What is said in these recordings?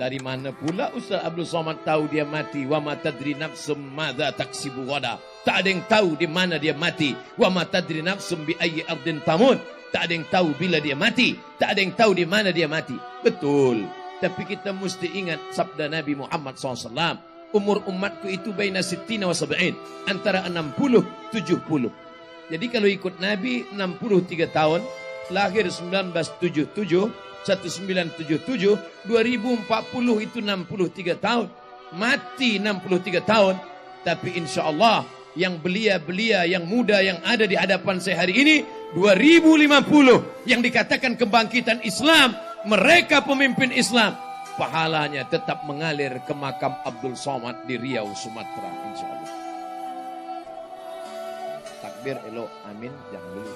Dari mana pula Ustaz Abdul Somad tahu dia mati? Wa ma tadri nafsum madza taksibu ghada. Tak ada yang tahu di mana dia mati. Wa ma tadri nafsum bi ayyi ardin tamut. Tak ada yang tahu bila dia mati. Tak ada yang tahu di mana dia mati. Betul. Tapi kita mesti ingat sabda Nabi Muhammad SAW. Umur umatku itu baina sittina wa sab'in. Antara 60, 70. Jadi kalau ikut Nabi 63 tahun. Lahir 1977. 1977, 2040 itu 63 tahun. Mati 63 tahun. Tapi insya Allah yang belia-belia, yang muda yang ada di hadapan saya hari ini, 2050 yang dikatakan kebangkitan Islam, mereka pemimpin Islam, pahalanya tetap mengalir ke makam Abdul Somad di Riau, Sumatera, insya Allah. Takbir elok, amin, jangan dulu.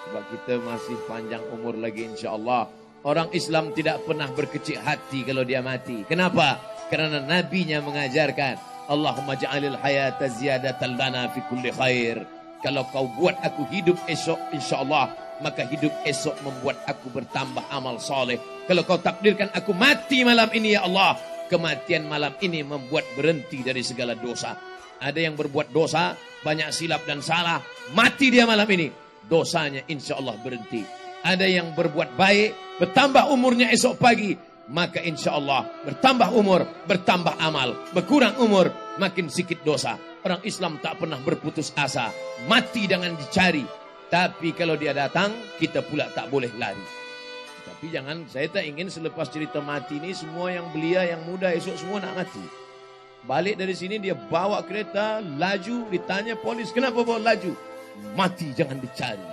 Sebab kita masih panjang umur lagi insya Allah. Orang Islam tidak pernah berkecil hati kalau dia mati. Kenapa? Karena nabinya mengajarkan, Allahumma ja'alil hayata ziyadatan lana fi kulli khair. Kalau kau buat aku hidup esok, insyaAllah, maka hidup esok membuat aku bertambah amal soleh. Kalau kau takdirkan aku mati malam ini, ya Allah, kematian malam ini membuat berhenti dari segala dosa. Ada yang berbuat dosa, banyak silap dan salah, mati dia malam ini, dosanya insyaAllah berhenti. Ada yang berbuat baik, bertambah umurnya esok pagi, maka insya Allah bertambah umur, bertambah amal. Berkurang umur, makin sikit dosa. Orang Islam tak pernah berputus asa. Mati jangan dicari. Tapi kalau dia datang, kita pula tak boleh lari. Tapi jangan, saya tak ingin selepas cerita mati ini, semua yang belia, yang muda esok semua nak mati. Balik dari sini dia bawa kereta, laju, ditanya polis, kenapa bawa laju? Mati jangan dicari.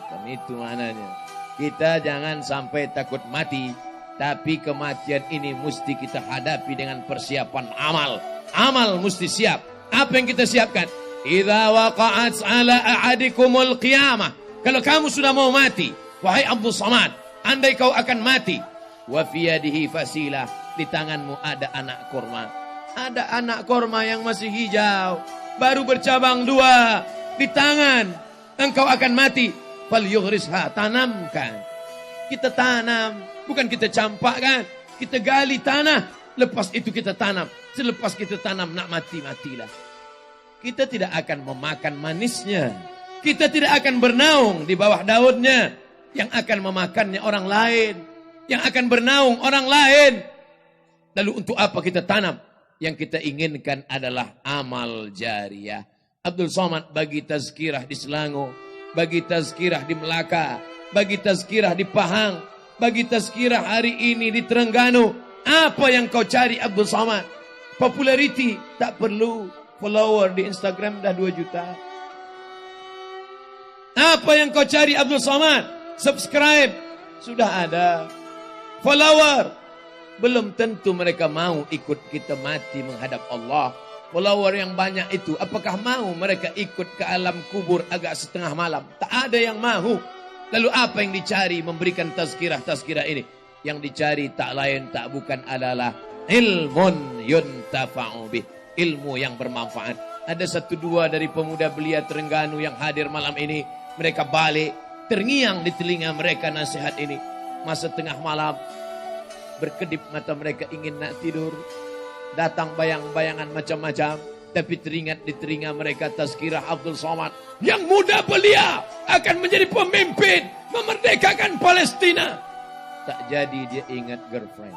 Dan itu maknanya. Kita jangan sampai takut mati. Tapi kematian ini mesti kita hadapi dengan persiapan amal. Amal mesti siap. Apa yang kita siapkan? Idza waqa'at ala ahadikumul qiyamah. Kalau kamu sudah mau mati, wahai Abdul Somad, andai kau akan mati, wa fi yadihi fasilah, di tanganmu ada anak korma. Ada anak korma yang masih hijau, baru bercabang 2 di tangan. Engkau akan mati. Fal yughrisha, tanamkan. Kita tanam, bukan kita campakkan. Kita gali tanah, lepas itu kita tanam. Selepas kita tanam nak mati-matilah. Kita tidak akan memakan manisnya. Kita tidak akan bernaung di bawah daunnya. Yang akan memakannya orang lain. Yang akan bernaung orang lain. Lalu untuk apa kita tanam? Yang kita inginkan adalah amal jariyah. Abdul Somad bagi tazkirah di Selangor, bagi tazkirah di Melaka, bagi tazkirah di Pahang, bagi tazkirah hari ini di Terengganu. Apa yang kau cari Abdul Somad? Populariti, tak perlu. Follower di Instagram dah 2 juta. Apa yang kau cari Abdul Somad? Subscribe, sudah ada. Follower, belum tentu mereka mau ikut kita mati menghadap Allah. Follower yang banyak itu, apakah mau mereka ikut ke alam kubur agak setengah malam? Tak ada yang mahu. Lalu apa yang dicari memberikan tazkirah-tazkirah ini? Yang dicari tak lain tak bukan adalah ilmun yuntafa'u bih, ilmu yang bermanfaat. Ada 1-2 dari pemuda belia Terengganu yang hadir malam ini. Mereka balik, terngiang di telinga mereka nasihat ini. Masa tengah malam, berkedip mata mereka ingin nak tidur. Datang bayang-bayangan macam-macam. Tapi teringat di telinga mereka tazkirah Abdul Somad. Yang muda belia akan menjadi pemimpin, memerdekakan Palestina. Tak jadi dia ingat girlfriend.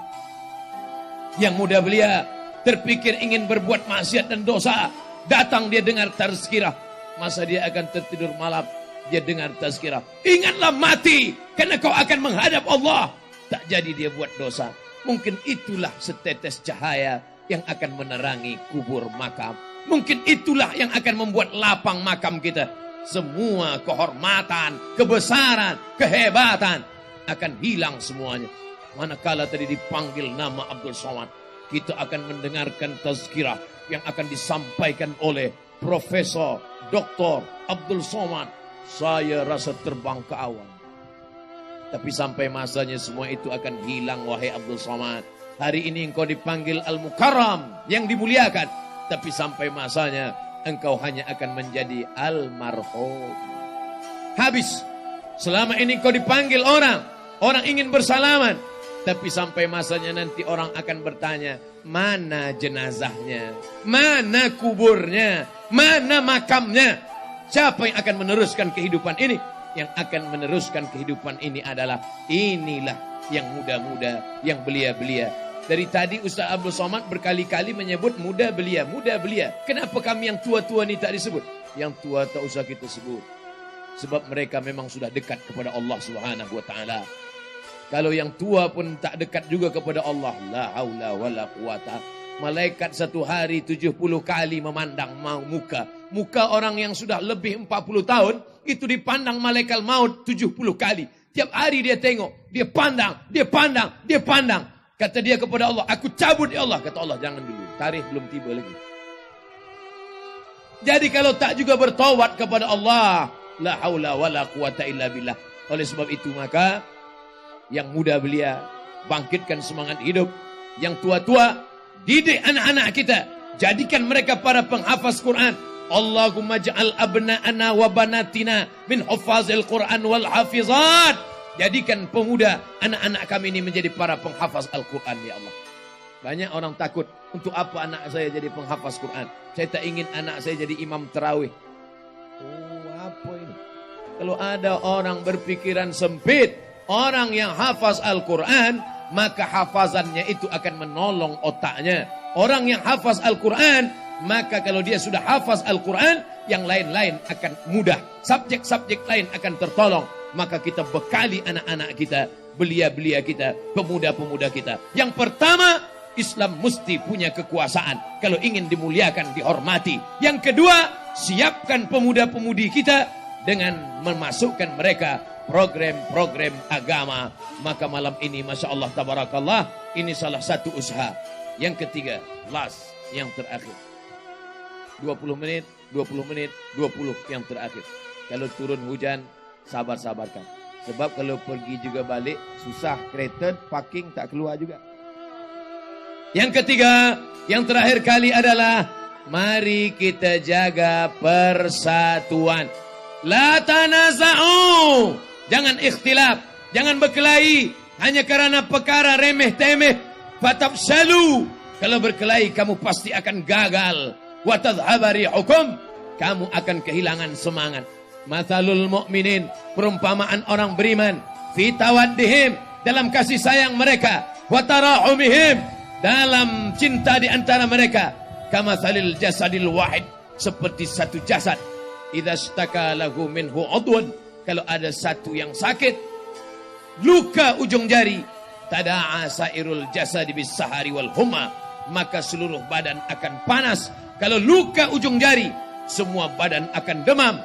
Yang muda belia terpikir ingin berbuat maksiat dan dosa. Datang dia dengar tazkirah. Masa dia akan tertidur malam, dia dengar tazkirah. Ingatlah mati, karena kau akan menghadap Allah. Tak jadi dia buat dosa. Mungkin itulah setetes cahaya yang akan menerangi kubur makam. Mungkin itulah yang akan membuat lapang makam kita. Semua kehormatan, kebesaran, kehebatan akan hilang semuanya. Manakala tadi dipanggil nama Abdul Somad, kita akan mendengarkan tazkirah yang akan disampaikan oleh Profesor Dr. Abdul Somad. Saya rasa terbang ke awan. Tapi sampai masanya semua itu akan hilang, wahai Abdul Somad. Hari ini engkau dipanggil Al-Mukarram, yang dimuliakan. Tapi sampai masanya engkau hanya akan menjadi Al-Marhum. Habis. Selama ini engkau dipanggil orang ingin bersalaman. Tapi sampai masanya nanti orang akan bertanya, mana jenazahnya? Mana kuburnya? Mana makamnya? Siapa yang akan meneruskan kehidupan ini? Yang akan meneruskan kehidupan ini adalah inilah yang muda-muda, yang belia-belia. Dari tadi Ustaz Abdul Somad berkali-kali menyebut muda belia, muda belia. Kenapa kami yang tua-tua ini tak disebut? Yang tua tak usah kita sebut. Sebab mereka memang sudah dekat kepada Allah Subhanahu wa taala. Kalau yang tua pun tak dekat juga kepada Allah. La haula wala quwata. Malaikat satu hari 70 kali memandang muka. Muka orang yang sudah lebih 40 tahun. Itu dipandang malaikat maut 70 kali. Tiap hari dia tengok. Dia pandang. Dia pandang. Dia pandang. Kata dia kepada Allah. Aku cabut ya Allah. Kata Allah jangan dulu. Tarikh belum tiba lagi. Jadi kalau tak juga bertaubat kepada Allah. La haula wala quwata illa billah. Oleh sebab itu maka. Yang muda belia, bangkitkan semangat hidup. Yang tua-tua, didik anak-anak kita. Jadikan mereka para penghafaz Quran. Allahumma ja'al abna'ana wa banatina min hufazil Quran wal hafizat. Jadikan pemuda, anak-anak kami ini menjadi para penghafaz Al-Quran, ya Allah. Banyak orang takut, untuk apa anak saya jadi penghafaz Quran? Saya tak ingin anak saya jadi imam tarawih. Oh, apa ini? Kalau ada orang berpikiran sempit, orang yang hafaz Al-Quran, maka hafazannya itu akan menolong otaknya. Orang yang hafaz Al-Quran, maka kalau dia sudah hafaz Al-Quran, yang lain-lain akan mudah. Subjek-subjek lain akan tertolong. Maka kita bekali anak-anak kita, belia-belia kita, pemuda-pemuda kita. Yang pertama, Islam mesti punya kekuasaan. Kalau ingin dimuliakan, dihormati. Yang kedua, siapkan pemuda-pemudi kita dengan memasukkan mereka program-program agama. Maka malam ini Masya Allah Tabarakallah, ini salah satu usaha. Yang ketiga, last, yang terakhir. 20 menit, 20 menit, 20 yang terakhir. Kalau turun hujan, sabar-sabarkan. Sebab kalau pergi juga balik, susah, kereta, parking tak keluar juga. Yang ketiga, yang terakhir kali adalah, mari kita jaga persatuan. La tanaza'u. Jangan ikhtilaf, jangan berkelahi hanya karena perkara remeh-temeh. Fatafshalu. Kalau berkelahi kamu pasti akan gagal. Wa tadhhaba rihukum. Kamu akan kehilangan semangat. Mathalul mu'minin, perumpamaan orang beriman, fi tawaddihim, dalam kasih sayang mereka, wa tarahumihim, dalam cinta di antara mereka, kamathalil jasadil wahid, seperti satu jasad. Idza istaka lahu minhu udwan, kalau ada satu yang sakit, luka ujung jari, tada'a sairul jasadi bis sahari wal humma, maka seluruh badan akan panas. Kalau luka ujung jari, semua badan akan demam.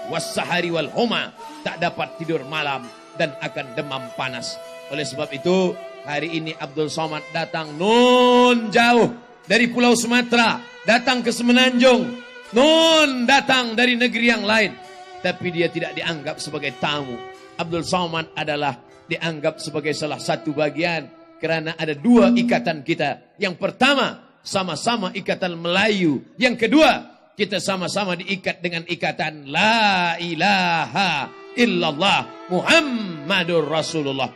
Was sahari wal humma, tak dapat tidur malam dan akan demam panas. Oleh sebab itu, hari ini Abdul Somad datang nun jauh dari Pulau Sumatera, datang ke Semenanjung, nun datang dari negeri yang lain. Tapi dia tidak dianggap sebagai tamu. Abdul Somad adalah dianggap sebagai salah satu bagian. Kerana ada dua ikatan kita. Yang pertama, sama-sama ikatan Melayu. Yang kedua, kita sama-sama diikat dengan ikatan La ilaha illallah Muhammadur Rasulullah.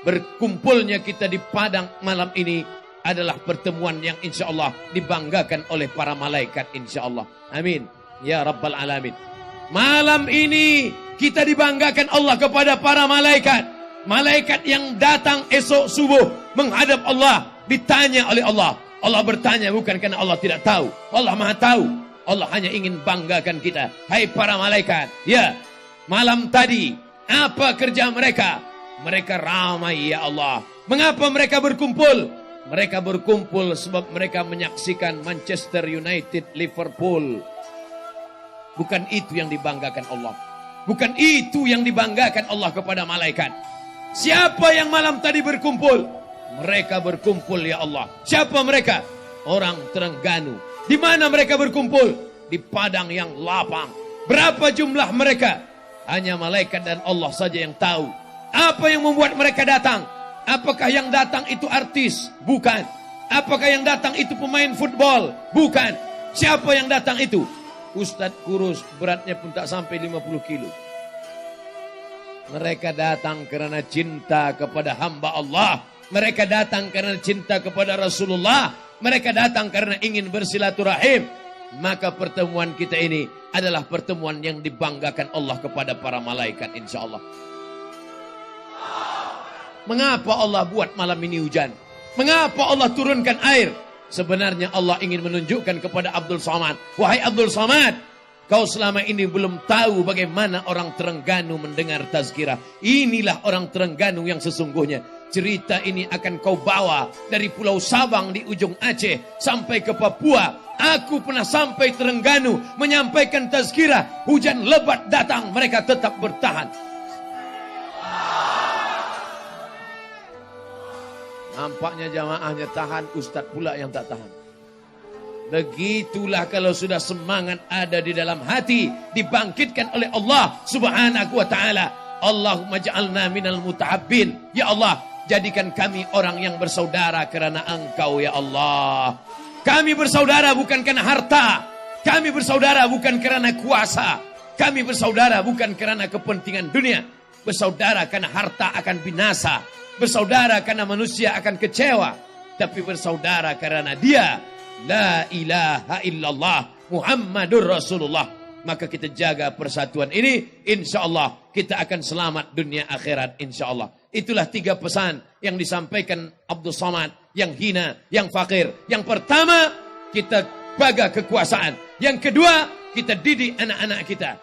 Berkumpulnya kita di Padang malam ini adalah pertemuan yang insya Allah dibanggakan oleh para malaikat insya Allah. Amin. Ya Rabbal Alamin. Malam ini kita dibanggakan Allah kepada para malaikat. Malaikat yang datang esok subuh menghadap Allah, ditanya oleh Allah. Allah bertanya bukan karena Allah tidak tahu. Allah Maha tahu. Allah hanya ingin banggakan kita. Hai para malaikat. Ya, malam tadi apa kerja mereka? Mereka ramai ya Allah. Mengapa mereka berkumpul? Mereka berkumpul sebab mereka menyaksikan Manchester United Liverpool. Bukan itu yang dibanggakan Allah. Bukan itu yang dibanggakan Allah kepada malaikat. Siapa yang malam tadi berkumpul? Mereka berkumpul ya Allah. Siapa mereka? Orang Terengganu. Di mana mereka berkumpul? Di padang yang lapang. Berapa jumlah mereka? Hanya malaikat dan Allah saja yang tahu. Apa yang membuat mereka datang? Apakah yang datang itu artis? Bukan. Apakah yang datang itu pemain football? Bukan. Siapa yang datang itu? Ustadz kurus, beratnya pun tak sampai 50 kilo. Mereka datang kerana cinta kepada hamba Allah Mereka datang karena cinta kepada Rasulullah. Mereka datang karena ingin bersilaturahim. Maka pertemuan kita ini adalah pertemuan yang dibanggakan Allah kepada para malaikat insya Allah. Mengapa Allah buat malam ini hujan? Mengapa Allah turunkan air? Sebenarnya Allah ingin menunjukkan kepada Abdul Somad. Wahai Abdul Somad, kau selama ini belum tahu bagaimana orang Terengganu mendengar tazkirah. Inilah orang Terengganu yang sesungguhnya. Cerita ini akan kau bawa dari Pulau Sabang di ujung Aceh sampai ke Papua. Aku pernah sampai Terengganu menyampaikan tazkirah. Hujan lebat datang, mereka tetap bertahan. Nampaknya jamaahnya tahan, ustaz pula yang tak tahan. Begitulah kalau sudah semangat ada di dalam hati, dibangkitkan oleh Allah Subhanahu wa ta'ala. Allahumma ja'alna minal mutahabbin. Ya Allah, jadikan kami orang yang bersaudara karena Engkau ya Allah. Kami bersaudara bukan karena harta. Kami bersaudara bukan karena kuasa. Kami bersaudara bukan karena kepentingan dunia. Bersaudara karena harta akan binasa. Bersaudara karena manusia akan kecewa. Tapi bersaudara karena dia la ilaha illallah Muhammadur Rasulullah. Maka kita jaga persatuan ini, insya Allah kita akan selamat dunia akhirat insya Allah. Itulah 3 pesan yang disampaikan Abdul Somad, yang hina, yang fakir. Yang pertama, kita jaga kekuasaan. Yang kedua, kita didik anak-anak kita.